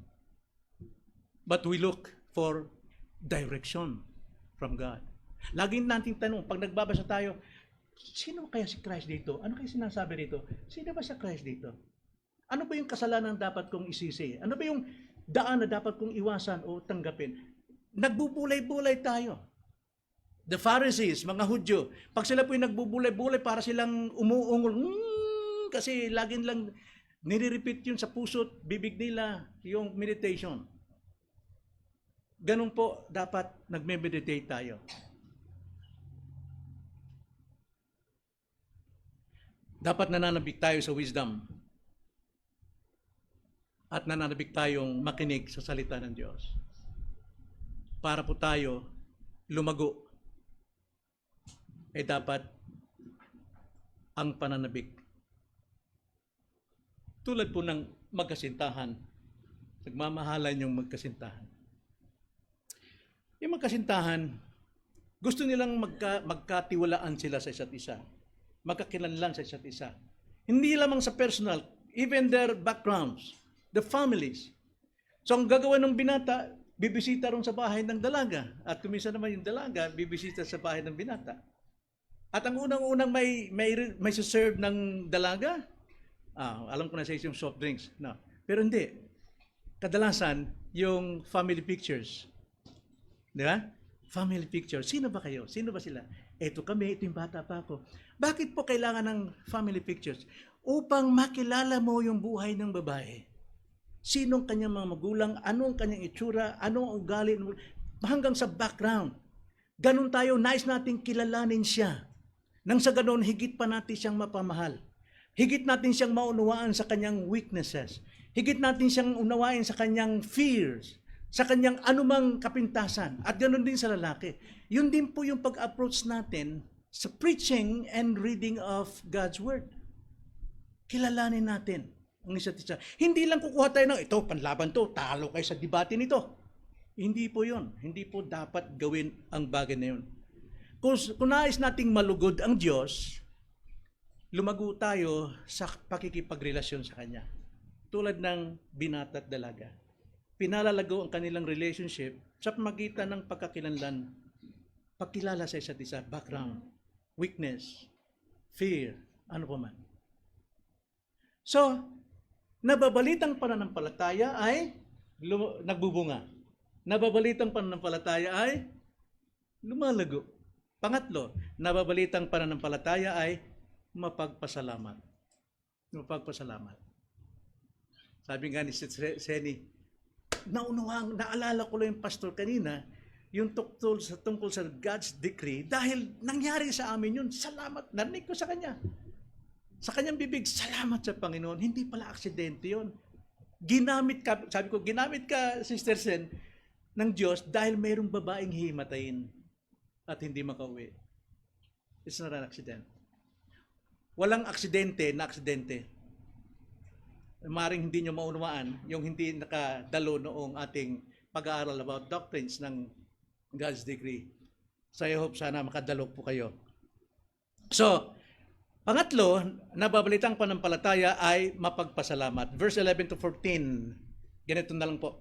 But we look for direction from God. Laging nating tanong, pag nagbabasa tayo, sino kaya si Christ dito? Ano kaya sinasabi dito? Sino ba si Christ dito? Ano ba yung kasalanan dapat kong isisi? Ano ba yung daan na dapat kong iwasan o tanggapin? Nagbubulay-bulay tayo. The Pharisees, mga Hudyo, pag sila po yung nagbubulay-bulay para silang umuungol, kasi laging lang nire-repeat yun sa puso't bibig nila, yung meditation. Ganun po dapat nagme-meditate tayo. Dapat nananabik tayo sa wisdom. At nananabik tayong makinig sa salita ng Diyos. Para po tayo lumago. Dapat ang pananabik. Tulad po ng magkasintahan, Nagmamahalan yung magkasintahan. Yung magkasintahan, gusto nilang magkatiwalaan sila sa isa't isa. Magkakilanlan sa isa't isa. Hindi lamang sa personal, even their backgrounds, the families. So ang gagawa ng binata, bibisita ron sa bahay ng dalaga. At kuminsan naman yung dalaga, bibisita sa bahay ng binata. At ang unang-unang may serve ng dalaga, alam ko na sa yung soft drinks. No. Pero hindi. Kadalasan, yung family pictures. Di ba? Family pictures. Sino ba kayo? Sino ba sila? Ito kami, ito yung bata pa ako. Bakit po kailangan ng family pictures? Upang makilala mo yung buhay ng babae. Sinong kanyang mga magulang, anong kanyang itsura, anong ugali, hanggang sa background. Ganun tayo, nais nating kilalanin siya. Nang sa ganun, higit pa natin siyang mapamahal. Higit natin siyang maunawaan sa kanyang weaknesses. Higit natin siyang unawain sa kanyang fears, sa kanyang anumang kapintasan. At ganun din sa lalaki. Yun din po yung pag-approach natin sa preaching and reading of God's Word. Kilalanin natin ang isa't isa. Hindi lang kukuha tayo ng, ito, panlaban to, talo kayo sa debate nito. Hindi po yun. Hindi po dapat gawin ang bagay na yun. Kung nais nating malugod ang Diyos, lumago tayo sa pakikipagrelasyon sa Kanya. Tulad ng binata at dalaga. Pinalalago ang kanilang relationship sa pamagitan ng pagkakilanlan, pagkilala sa isa't isa, background, weakness, fear, ano pa man. So, nababalitang pananampalataya ay nagbubunga. Nababalitang pananampalataya ay lumalago. Pangatlo, nababalitang pananampalataya ay mapagpasalamat. Mapagpasalamat. Sabi nga ni Seni, naalala ko lang yung pastor kanina, yung tungkol sa God's decree, dahil nangyari sa amin yun, salamat, narinig ko sa Kanya. Sa Kanyang bibig, salamat sa Panginoon. Hindi pala aksidente yun. Ginamit ka, sabi ko, ginamit ka, Sister Sen, ng Diyos dahil mayroong babaeng himatayin at hindi makauwi. It's not an accident. Walang aksidente na aksidente. Maring hindi nyo maunawaan yung hindi nakadalo noong ating pag-aaral about doctrines ng God's decree. So I hope sana makadalo po kayo. So, pangatlo, nababalitang pananampalataya ay mapagpasalamat. Verse 11 to 14. Ganito na lang po.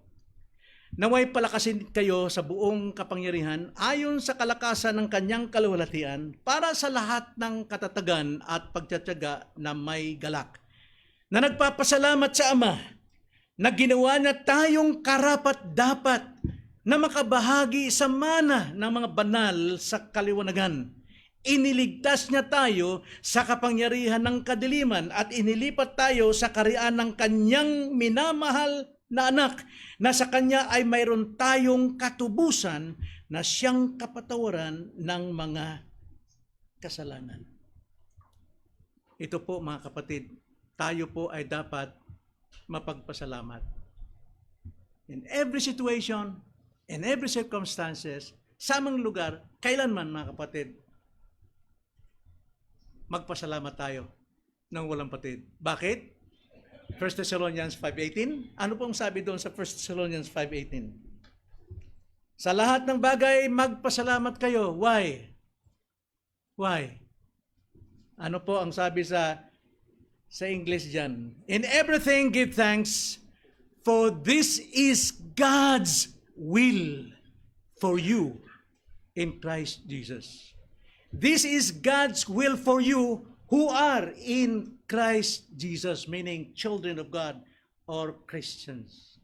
Naway palakasin kayo sa buong kapangyarihan ayon sa kalakasan ng kanyang kaluwalhatian para sa lahat ng katatagan at pagtitiyaga na may galak. Na nagpapasalamat sa Ama na ginawa na tayong karapat-dapat na makabahagi sa mana ng mga banal sa kaliwanagan. Iniligtas niya tayo sa kapangyarihan ng kadiliman at inilipat tayo sa kariyan ng kanyang minamahal na anak, na sa kanya ay mayroon tayong katubusan na siyang kapatawaran ng mga kasalanan. Ito po mga kapatid, tayo po ay dapat mapagpasalamat. In every situation, in every circumstances, sa mga lugar, kailanman mga kapatid, magpasalamat tayo ng walang patid. Bakit? 1 Thessalonians 5:18. Ano pong sabi doon sa 1 Thessalonians 5:18? Sa lahat ng bagay, magpasalamat kayo. Why? Why? Ano po ang sabi sa English dyan? In everything, give thanks, for this is God's will for you in Christ Jesus. This is God's will for you who are in Christ Jesus, meaning children of God or Christians.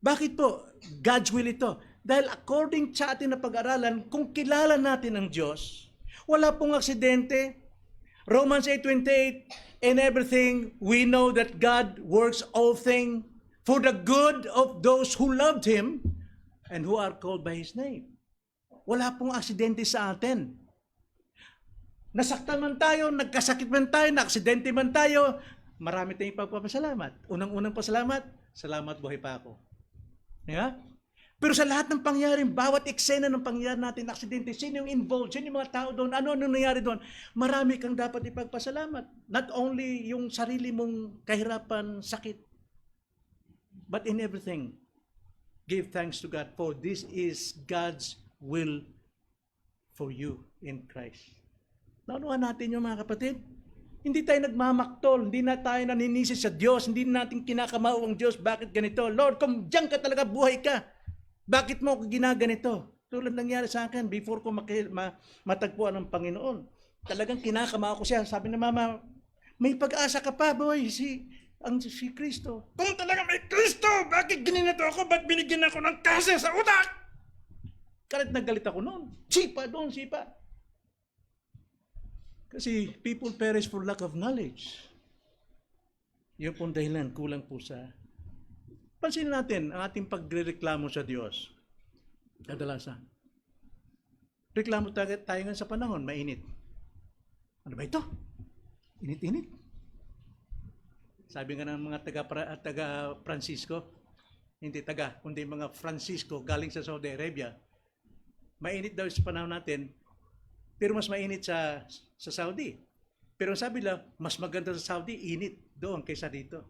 Bakit po God's will ito? Dahil according sa atin na pag-aralan, kung kilala natin ang Diyos, wala pong aksidente. Romans 8:28, in everything we know that God works all things for the good of those who loved Him and who are called by His name. Wala pong aksidente sa atin. Nasaktan man tayo, nagkasakit man tayo, na-aksidente man tayo, marami tayong pagpapasalamat. Unang-unang pasalamat, salamat buhay pa ako. Yeah? Pero sa lahat ng pangyayaring, bawat eksena ng pangyayari natin, aksidente, sino yung involved, sino yung mga tao doon, ano nangyari doon, marami kang dapat ipagpasalamat. Not only yung sarili mong kahirapan, sakit. But in everything, give thanks to God, for this is God's will for you in Christ. Naunuhan natin yung mga kapatid. Hindi tayo nagmamaktol, hindi na tayo naninisi sa Diyos, hindi natin kinakamaw ang Diyos. Bakit ganito? Lord, kung diyan ka talaga, buhay ka. Bakit mo ako ginaganito? Tulad nangyari sa akin, before ko matagpuan ng Panginoon. Talagang kinakamaw ko siya. Sabi na mama, may pag-asa ka pa, boy, si Kristo. Kung talaga may Kristo, bakit gininato ako? Ba't binigyan ako ng kasa sa utak? Galit na galit ako noon. Sipa doon, sipa. Kasi people perish for lack of knowledge. Yun pong dahilan, kulang po sa... Pansinin natin ang ating pagrereklamo sa Diyos. Kadalasan. Reklamo tayo ngayon sa panahon, mainit. Ano ba ito? Init-init. Sabi nga ng mga taga Francisco, hindi taga, kundi mga Francisco galing sa Saudi Arabia, mainit daw sa panahon natin, pero mas mainit sa Saudi. Pero sabi lang, mas maganda sa Saudi, init doon kaysa dito.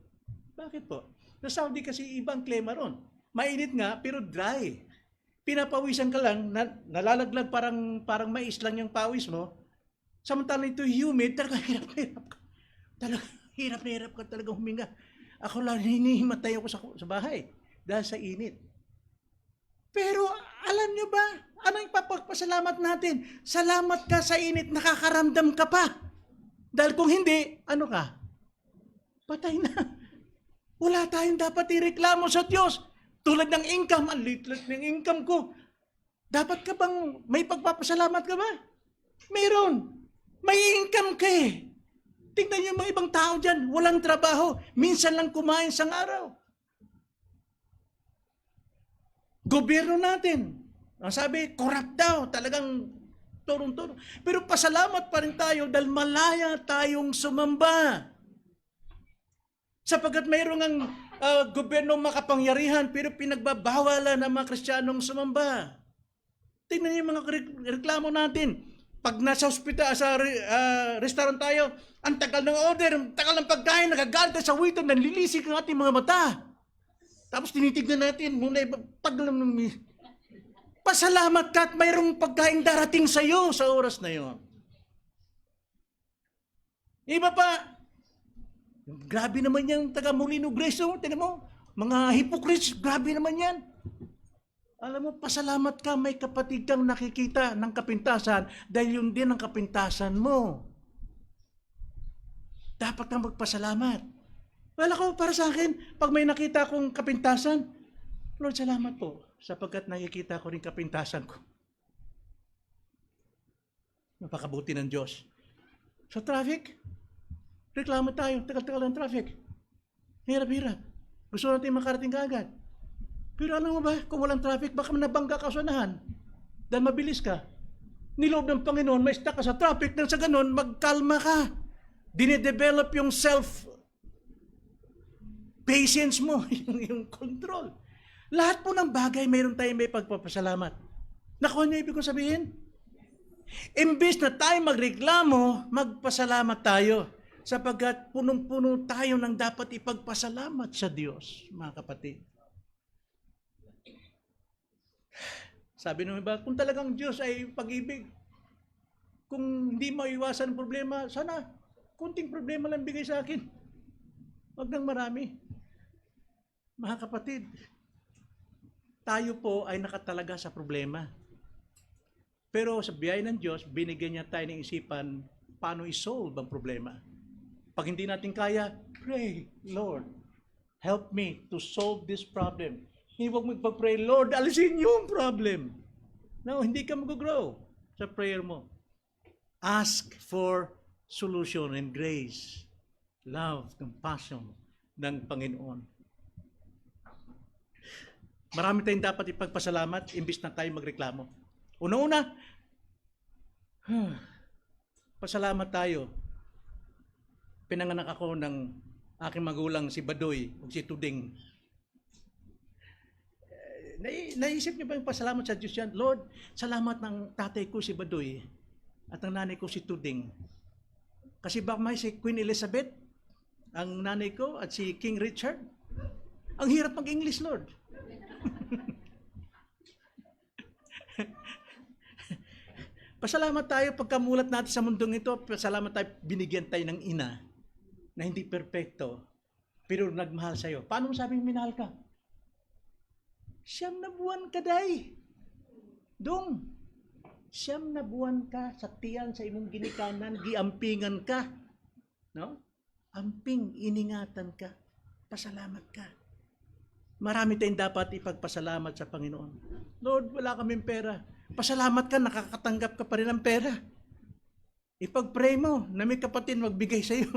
Bakit po? Sa Saudi kasi ibang klima ron. Mainit nga, pero dry. Pinapawisan ka lang, nalalaglag parang mais lang yung pawis mo. Samantalang ito humid, talaga hirap ka. Talaga hirap ka talaga huminga. Ako lang, hinihimatay ako sa bahay dahil sa init. Pero alam nyo ba, ano yung papagpasalamat natin? Salamat ka sa init, nakakaramdam ka pa. Dahil kung hindi, ano ka? Patay na. Wala tayong dapat ireklamo sa Diyos. Tulad ng income, ang liit-liit ng income ko. Dapat ka bang may pagpapasalamat ka ba? Mayroon. May income ka eh. Tingnan niyo mga ibang tao dyan, walang trabaho. Minsan lang kumain sa araw. Gobyerno natin, ang sabi, corrupt daw, talagang turong-turong. Pero pasalamat pa rin tayo dahil malaya tayong sumamba. Sapagkat mayroong ang gobyerno makapangyarihan pero pinagbabawalan ng mga Kristiyanong sumamba. Tingnan niyo yung mga reklamo natin. Pag nasa hospital, sa restaurant tayo, ang tagal ng order, ang tagal ng pagkain, nagagalit sa waiter, nanlilisik ang ating mga mata. Tapos tinitignan natin, muna pasalamat ka at mayroong pagkain darating sa iyo sa oras na yon. Iba pa, grabe naman yung taga Molino Grace, tinan mo, mga hypocrites, grabe naman yan. Alam mo, pasalamat ka, may kapatid kang nakikita ng kapintasan dahil yun din ang kapintasan mo. Dapat kang magpasalamat. Wala ko, para sa akin, pag may nakita akong kapintasan, Lord, salamat po, sapagkat nakikita ko rin kapintasan ko. Napakabuti ng Diyos. Sa traffic, reklamo tayo, tagal-tagal ng traffic. Hirap-hirap. Gusto natin makarating kaagad. Pero alam mo ba, kung walang traffic, baka nabangga ka sa unahan. Dahil mabilis ka. Niloob ng Panginoon, may stuck ka sa traffic, nang sa ganun, magkalma ka. Dine-develop yung patience mo, yung control. Lahat po ng bagay, mayroon tayong may pagpapasalamat. Nakuha niyo ibig kong sabihin? Imbes na tayo magreklamo, magpasalamat tayo. Sapagkat punong-puno tayo ng dapat ipagpasalamat sa Diyos, mga kapatid. Sabi nung iba, kung talagang Diyos ay pag-ibig, kung hindi maiwasan ang problema, sana kunting problema lang bigay sa akin. Huwag nang marami. Mga kapatid, tayo po ay nakatalaga sa problema. Pero sa biyaya ng Diyos, binigyan niya tayo ng isipan paano i-solve ang problema. Pag hindi natin kaya, pray, Lord, help me to solve this problem. Hindi huwag magpa-pray, Lord, alisin niyo ang problem. No, hindi ka mag-grow sa prayer mo. Ask for solution and grace, love, compassion ng Panginoon. Marami tayong dapat ipagpasalamat imbis na tayo magreklamo. Una-una, pasalamat tayo. Pinanganak ako ng aking magulang si Badoy o si Tuding. Naisip niyo ba yung pasalamat sa Diyos yan? Lord, salamat ng tatay ko si Badoy at ang nanay ko si Tuding. Kasi baka may si Queen Elizabeth, ang nanay ko, at si King Richard. Ang hirap mag-English, Lord. Pasalamat tayo pagkamulat natin sa mundong ito. Pasalamat tayo binigyan tayo ng ina na hindi perpekto, pero nagmahal sa'yo. Paano mo sabing minahal ka? 9 na buwan ka, day. Dong. 9 na buwan ka sa tiyan sa imong ginikanan, giampingan ka. No? Amping, iningatan ka. Pasalamat ka. Marami tayong dapat ipagpasalamat sa Panginoon. Lord, wala kaming pera. Pasalamat ka, nakakatanggap ka pa rin ng pera. Ipag-pray mo na may kapatid magbigay sa iyo.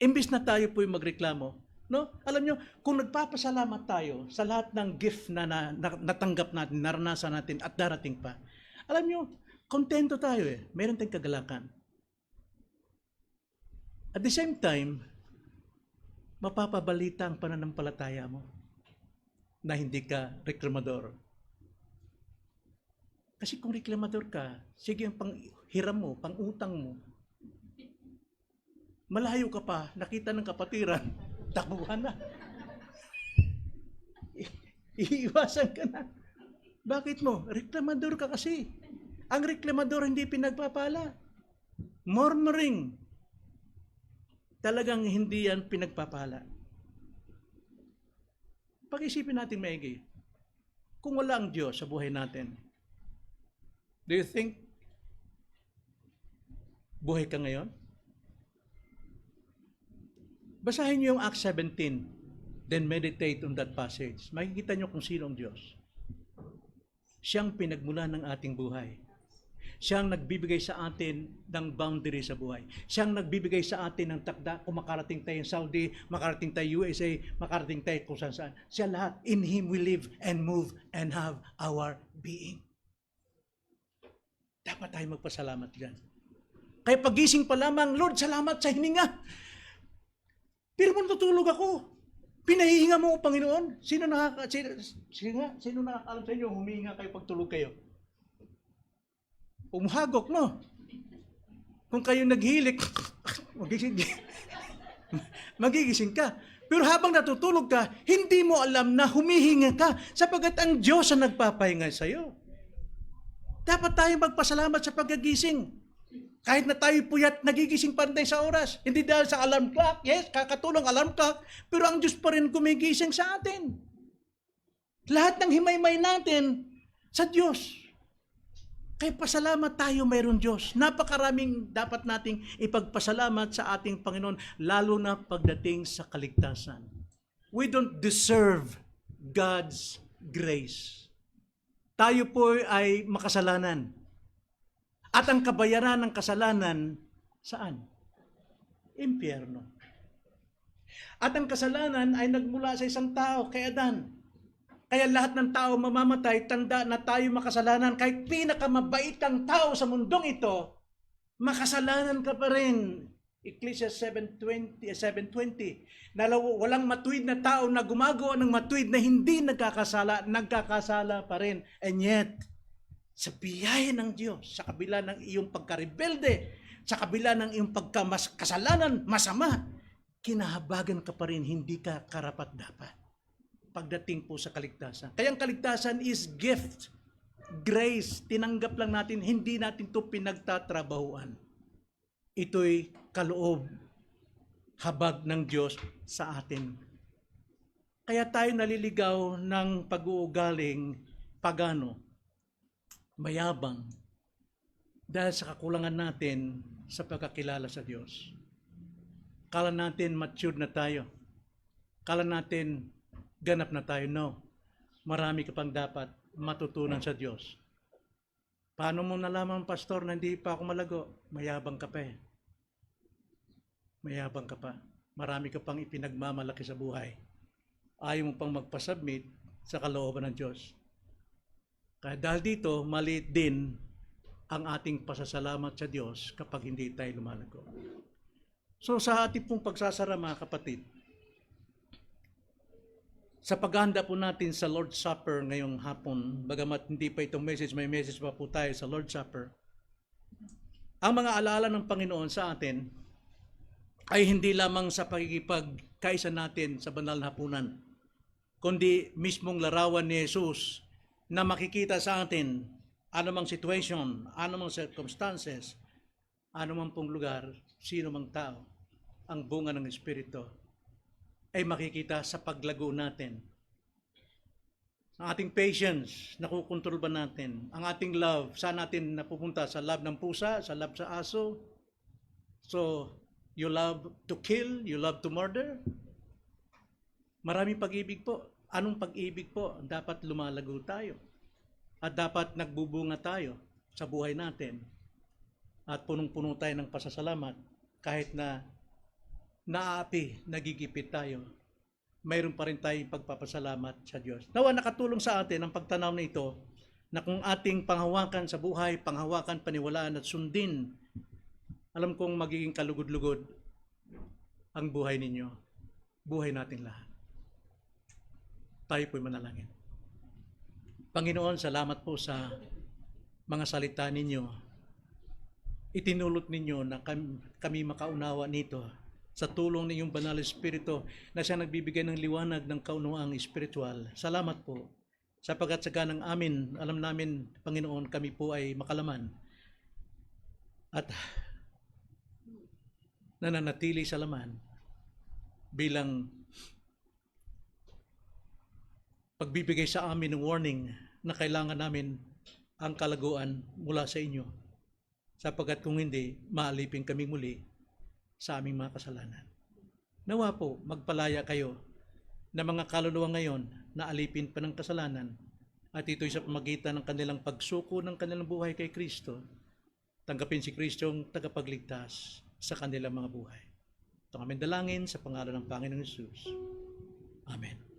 Imbis na tayo po yung magreklamo, no? Alam nyo, kung nagpapasalamat tayo sa lahat ng gift na natanggap natin, naranasan natin at darating pa, alam nyo, kontento tayo eh. Meron tayong kagalakan. At the same time, mapapabalita ang pananampalataya mo na hindi ka reklamador. Kasi kung reklamador ka, sige ang panghiram mo, pangutang mo, malayo ka pa, nakita ng kapatiran, takbuhan na. Iiwasan ka na. Bakit mo? Reklamador ka kasi. Ang reklamador hindi pinagpapala. Murmuring. Talagang hindi yan pinagpapala. Pag-isipin natin maigi. Kung wala ang Diyos sa buhay natin, do you think buhay ka ngayon? Basahin niyo yung Acts 17, then meditate on that passage. Makikita niyo kung sino ang Diyos. Siyang pinagmula ng ating buhay. Siyang nagbibigay sa atin ng boundary sa buhay. Siyang nagbibigay sa atin ng takda kung makarating tayo sa Saudi, makarating tayo USA, makarating tayo kung saan. Siya lahat. In Him we live and move and have our being. Dapat tayo magpasalamat dyan. Kaya pagising pa lamang, Lord, salamat sa hininga. Pero kung tutulog ako, pinahihinga mo, Panginoon. Sino nakakaalam sa inyo, humihinga kayo pag tulog kayo? Umhagok, no? Kung kayo naghilik, magigising ka. Pero habang natutulog ka, hindi mo alam na humihinga ka sapagkat ang Diyos ang nagpapahinga sa iyo. Dapat tayo magpasalamat sa pagkagising. Kahit na tayo puyat, nagigising pa rin tayo sa oras. Hindi dahil sa alarm clock. Yes, kakatulong alarm clock. Pero ang Diyos pa rin gumigising sa atin. Lahat ng himaymay natin sa Diyos. Kaya pasalamat tayo mayroon Diyos. Napakaraming dapat nating ipagpasalamat sa ating Panginoon, lalo na pagdating sa kaligtasan. We don't deserve God's grace. Tayo po ay makasalanan. At ang kabayaran ng kasalanan, saan? Impyerno. At ang kasalanan ay nagmula sa isang tao, kay Adan. Kaya lahat ng tao mamamatay, tanda na tayo makasalanan. Kahit pinakamabait ang tao sa mundong ito, makasalanan ka pa rin. Ecclesiastes 7:20. Na walang matuwid na tao na gumagawa ng matuwid na hindi nagkakasala pa rin. And yet, sa biyaya ng Diyos, sa kabila ng iyong pagkarebelde, sa kabila ng iyong pagkasalanan, masama, kinahabagan ka pa rin, hindi ka karapat-dapat. Pagdating po sa kaligtasan. Kaya ang kaligtasan is gift, grace. Tinanggap lang natin, hindi natin ito pinagtatrabahuan. Ito'y kaloob, habag ng Diyos sa atin. Kaya tayo naliligaw ng pag-uugaling pagano, mayabang, dahil sa kakulangan natin sa pagkakilala sa Diyos. Kala natin matured na tayo. Kala natin ganap na tayo. No. Marami ka pang dapat matutunan sa Diyos. Paano mo nalaman, pastor, na hindi pa ako malago? Mayabang ka pa eh. Mayabang ka pa. Marami ka pang ipinagmamalaki sa buhay. Ayaw mo pang magpasubmit sa kalooban ng Diyos. Kaya dahil dito, maliit din ang ating pasasalamat sa Diyos kapag hindi tayo lumalago. So sa ating pong pagsasara, mga kapatid, sa paghahanda po natin sa Lord's Supper ngayong hapon, bagamat hindi pa itong message, may message pa po tayo sa Lord's Supper. Ang mga alaala ng Panginoon sa atin ay hindi lamang sa pagkikipagkaisa natin sa banal na hapunan, kundi mismong larawan ni Jesus na makikita sa atin anumang situation, anumang circumstances, anumang pong lugar, sino mang tao, ang bunga ng Espiritu ay makikita sa paglago natin. Ang ating patience, nakukontrol ba natin? Ang ating love, saan natin napupunta? Sa love ng pusa, sa love sa aso? So, you love to kill, you love to murder? Maraming pag-ibig po. Anong pag-ibig po? Dapat lumalago tayo. At dapat nagbubunga tayo sa buhay natin. At punong-puno tayo ng pasasalamat kahit na naapi, nagigipit tayo. Mayroon pa rin tayong pagpapasalamat sa Diyos. Nawa nakatulong sa atin ang pagtanaw na ito na kung ating panghawakan sa buhay, panghawakan, paniwalaan at sundin, alam kong magiging kalugod-lugod ang buhay ninyo, buhay natin lahat. Tayo po'y manalangin. Panginoon, salamat po sa mga salita ninyo. Itinulot ninyo na kami makaunawa nito sa tulong ng iyong banal Espiritu na siya nagbibigay ng liwanag ng kaunuang espiritual. Salamat po sapagkat sa ganang amin, alam namin, Panginoon, kami po ay makalaman at nananatili sa laman bilang pagbibigay sa amin ng warning na kailangan namin ang kalaguan mula sa inyo sapagkat kung hindi, maalipin kami muli sa aming mga kasalanan. Nawa po, magpalaya kayo na mga kaluluwa ngayon na alipin pa ng kasalanan at ito'y sa pamagitan ng kanilang pagsuko ng kanilang buhay kay Kristo, tanggapin si Kristong tagapagligtas sa kanilang mga buhay. Ito ang aming dalangin sa pangalan ng Panginoon Jesus. Amen.